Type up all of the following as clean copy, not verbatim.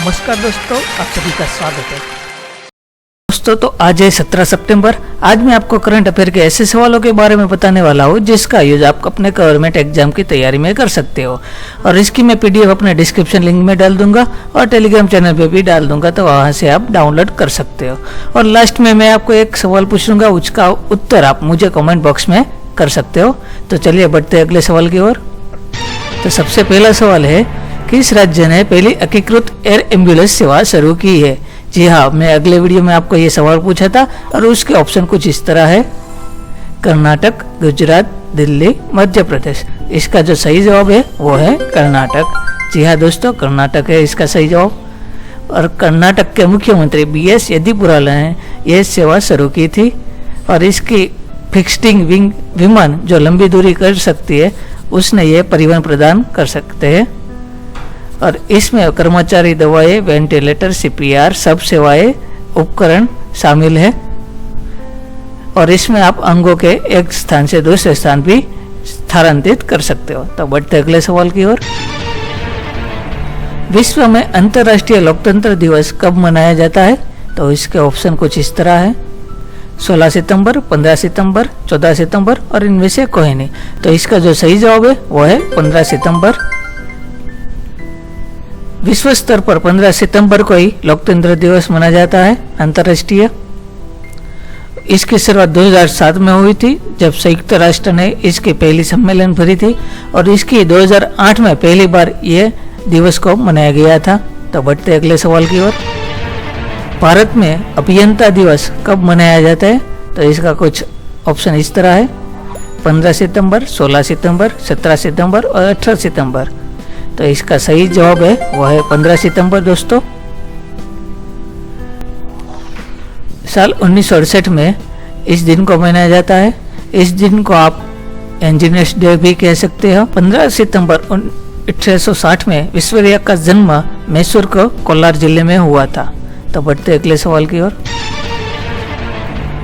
नमस्कार दोस्तों, आप सभी का स्वागत है। दोस्तों तो आज है 17 सितंबर। आज मैं आपको करंट अफेयर के ऐसे सवालों के बारे में बताने वाला हूँ जिसका यूज आप अपने गवर्नमेंट एग्जाम की तैयारी में कर सकते हो। और इसकी मैं पीडीएफ अपने डिस्क्रिप्शन लिंक में डाल दूंगा और टेलीग्राम चैनल पे भी डाल दूंगा, तो वहां से आप डाउनलोड कर सकते हो। और लास्ट में मैं आपको एक सवाल पूछूंगा, उसका उत्तर आप मुझे कमेंट बॉक्स में कर सकते हो। तो चलिए बढ़ते हैं अगले सवाल की ओर। तो सबसे पहला सवाल है, किस राज्य ने पहली एकीकृत एयर एम्बुलेंस सेवा शुरू की है? जी हाँ, मैं अगले वीडियो में आपको ये सवाल पूछा था और उसके ऑप्शन कुछ इस तरह है: कर्नाटक, गुजरात, दिल्ली, मध्य प्रदेश। इसका जो सही जवाब है वो है कर्नाटक। जी हाँ दोस्तों, कर्नाटक है इसका सही जवाब। और कर्नाटक के मुख्यमंत्री BS येदियुरप्पा ने यह सेवा शुरू की थी। और इसकी फिक्स्ड विंग विमान जो लंबी दूरी कर सकती है उसने ये परिवहन प्रदान कर सकते हैं। और इसमें कर्मचारी, दवाएं, वेंटिलेटर, CPR सब सेवाएं, उपकरण शामिल है। और इसमें आप अंगों के एक स्थान से दूसरे स्थान भी स्थानांतरित कर सकते हो। तो बढ़ते अगले सवाल की ओर। विश्व में अंतर्राष्ट्रीय लोकतंत्र दिवस कब मनाया जाता है? तो इसके ऑप्शन कुछ इस तरह है: 16 सितंबर, 15 सितंबर, 14 सितंबर और इनमें से कोई नहीं। तो इसका जो सही जवाब है वो है 15 सितंबर। विश्व स्तर पर 15 सितंबर को ही लोकतंत्र दिवस मनाया जाता है अंतर्राष्ट्रीय। इसकी शुरुआत 2007 में हुई थी, जब संयुक्त राष्ट्र ने इसकी पहली सम्मेलन भरी थी। और इसकी 2008 में पहली बार यह दिवस को मनाया गया था। तो बढ़ते अगले सवाल की ओर। भारत में अभियंता दिवस कब मनाया जाता है? तो इसका कुछ ऑप्शन इस तरह है: 15 सितंबर, 16 सितंबर, 17 सितंबर और 18 सितंबर। तो इसका सही जवाब है वो है 15 सितंबर दोस्तों। साल 1968 में इस दिन को मनाया जाता है। इस दिन को आप इंजीनियर्स डे भी कह सकते हो। 15 सितंबर 1860 में विश्वेश्वरैया का जन्म मैसूर को कोलार जिले में हुआ था। तो बढ़ते अगले सवाल की ओर।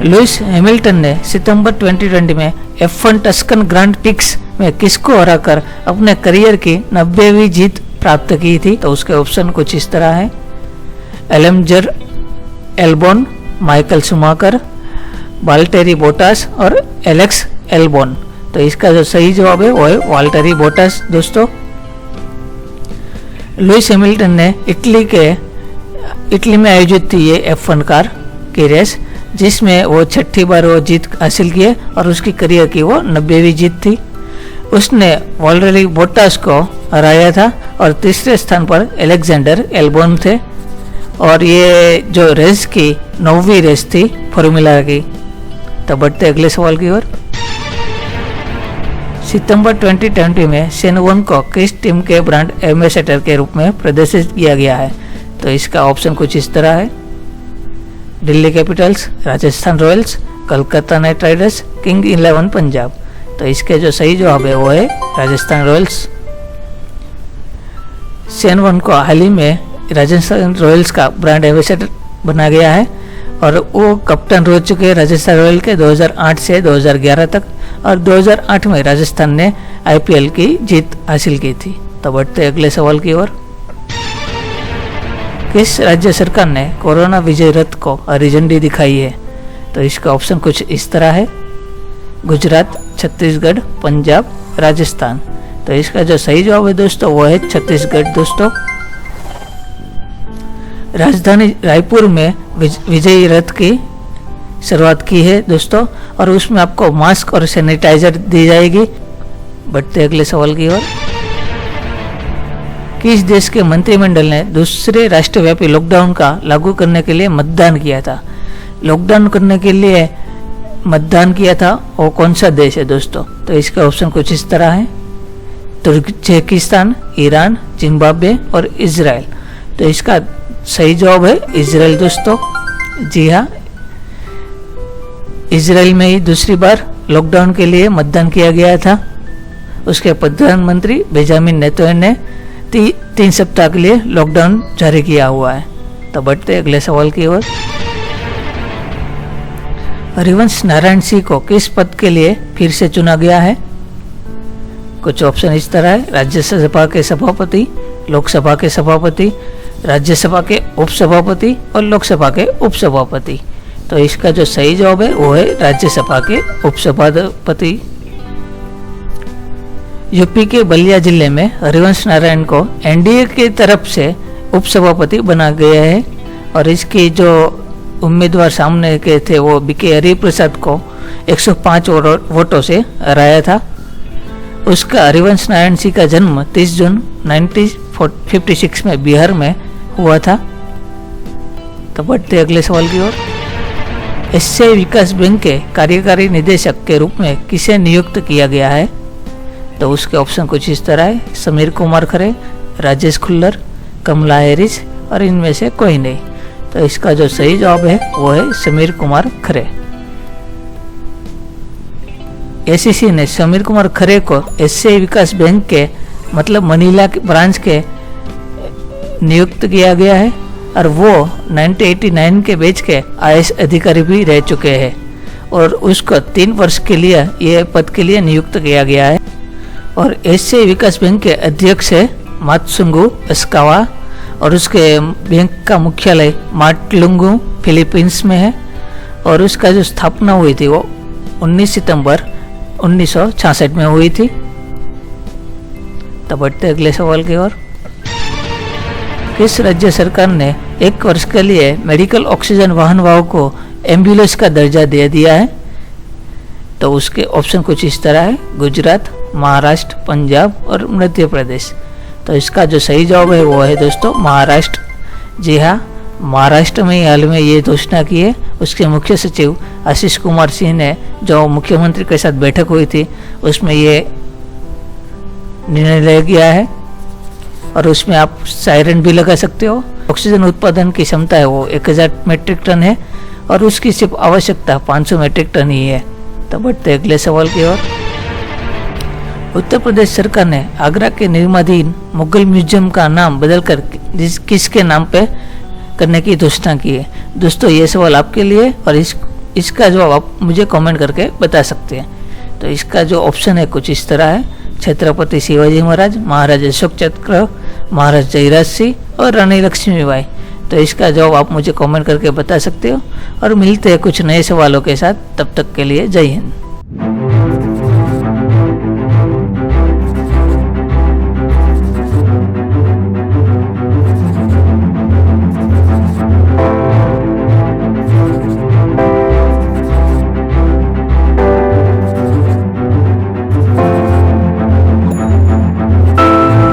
लुइस हैमिल्टन ने सितंबर 2020 में F1 टस्कन ग्रांड प्रिक्स में किसको हराकर अपने करियर की 90वीं जीत प्राप्त की थी? तो उसके ऑप्शन कुछ इस तरह है: Alexander Albon, Michael Schumacher, Valtteri Bottas और एलेक्स एल्बोन। तो इसका जो सही जवाब है वो है वाल्टेरी बोटास दोस्तों। लुइस हैमिल्टन ने इटली में आयोजित थी ये F1 कार की रेस, जिसमें वो 6ठी बार वो जीत हासिल किए और उसकी करियर की वो 90वीं जीत थी। उसने वाल्टेरी बोटास को हराया था और तीसरे स्थान पर एलेक्जेंडर एल्बोन थे। और ये जो रेस की 9वीं रेस थी फॉर्मूला की। तो बढ़ते अगले सवाल की ओर। सितंबर 2020 में शेन को किस टीम के ब्रांड एम्बेसडर के रूप में प्रदर्शित किया गया है? तो इसका ऑप्शन कुछ इस तरह है: Delhi Capitals, Rajasthan Royals, Calcutta night Riders, king 11 Punjab. तो इसके जो सही जवाब है वो है राजस्थान रॉयल्स। शेन को हाल ही में राजस्थान रॉयल्स का ब्रांड एम्बेसडर बना गया है और वो कप्तान रह चुके हैं राजस्थान रॉयल के 2008 से 2011 तक। और 2008 में राजस्थान ने IPL की जीत हासिल की थी। तो बढ़ते अगले सवाल की ओर। किस राज्य सरकार ने कोरोना विजय रथ को हरी झंडी दिखाई है? तो इसका ऑप्शन कुछ इस तरह है: गुजरात, छत्तीसगढ़, पंजाब, राजस्थान। तो इसका जो सही जवाब है दोस्तों वो है छत्तीसगढ़ दोस्तों। राजधानी रायपुर में विजयी रथ की शुरुआत की है दोस्तों, और उसमें आपको मास्क और सैनिटाइजर दी जाएगी। बढ़ते अगले सवाल की ओर। किस देश के मंत्रिमंडल ने दूसरे राष्ट्रव्यापी लॉकडाउन का लागू करने के लिए मतदान किया था? लॉकडाउन करने के लिए मतदान किया था वो कौन सा देश है दोस्तों? तो इसका ऑप्शन कुछ इस तरह है: तुर्कमेनिस्तान, ईरान, जिम्बाब्वे और इजराइल। तो इसका सही जवाब है इजराइल दोस्तों। जी हाँ, इजराइल में ही दूसरी बार लॉकडाउन के लिए मतदान किया गया था। उसके प्रधानमंत्री बेंजामिन नेतन्याहू ने 3 सप्ताह के लिए लॉकडाउन जारी किया हुआ है। तो बढ़ते अगले सवाल की ओर। हरिवंश नारायण सिंह को किस पद के लिए फिर से चुना गया है? कुछ ऑप्शन इस तरह है: राज्यसभा के सभापति, लोकसभा के सभापति, राज्यसभा के उपसभापति और लोकसभा के उपसभापति। तो इसका जो सही जवाब है वो है राज्यसभा के उपसभापति। यूपी के बलिया जिले में हरिवंश नारायण को एनडीए की तरफ से उपसभापति बना गया है और इसकी जो उम्मीदवार सामने के थे वो बीके हरिप्रसाद को 105 वोटों से हराया था। उसका हरिवंश नारायण सिंह का जन्म 30 जून 1956 में बिहार में हुआ था। तो बढ़ते अगले सवाल की ओर। एशियाई विकास बैंक के कार्यकारी निदेशक के रूप में किसे नियुक्त किया गया है? तो उसके ऑप्शन कुछ इस तरह है, समीर कुमार खरे, राजेश खुल्लर, कमला हैरिस और इनमें से कोई नहीं। तो इसका जो सही जवाब है वो है समीर कुमार खरे। एसीसी ने समीर कुमार खरे को एशियाई विकास बैंक के मतलब मनीला ब्रांच के नियुक्त किया गया है और वो 1989 के बैच के आईएएस अधिकारी भी रह चुके हैं और उसको 3 वर्ष के लिए ये पद के लिए नियुक्त किया गया है। और एशियाई विकास बैंक के अध्यक्ष है मात्सुंगु एस्कावा और उसके बैंक का मुख्यालय माटलुंगु फिलीपींस में है और उसका जो स्थापना हुई थी वो 19 सितंबर 1966 में हुई थी। तो बढ़ते अगले सवाल की ओर। किस राज्य सरकार ने 1 वर्ष के लिए मेडिकल ऑक्सीजन वाहन वाहक को एम्बुलेंस का दर्जा दे दिया है? तो उसके ऑप्शन कुछ इस तरह है, गुजरात, महाराष्ट्र, पंजाब और मध्य प्रदेश। तो इसका जो सही जवाब है वो है दोस्तों महाराष्ट्र। जी हाँ, महाराष्ट्र में हाल में ये घोषणा की है। उसके मुख्य सचिव आशीष कुमार सिंह ने जो मुख्यमंत्री के साथ बैठक हुई थी उसमें ये निर्णय लिया गया है और उसमें आप सायरन भी लगा सकते हो। ऑक्सीजन उत्पादन की क्षमता है वो 1000 मेट्रिक टन है और उसकी सिर्फ आवश्यकता 500 मेट्रिक टन ही है। तो बढ़ते अगले सवाल की ओर। उत्तर प्रदेश सरकार ने आगरा के निर्माणाधीन मुगल म्यूजियम का नाम बदलकर किसके नाम पे करने की घोषणा की है? दोस्तों ये सवाल आपके लिए और इसका जवाब आप मुझे कमेंट करके बता सकते हैं। तो इसका जो ऑप्शन है कुछ इस तरह है, छत्रपति शिवाजी महाराज, महाराज अशोक चक्र, महाराज जयराज सिंह और रानी लक्ष्मीबाई। तो इसका जवाब आप मुझे कमेंट करके बता सकते हो और मिलते हैं कुछ नए सवालों के साथ। तब तक के लिए जय हिंद।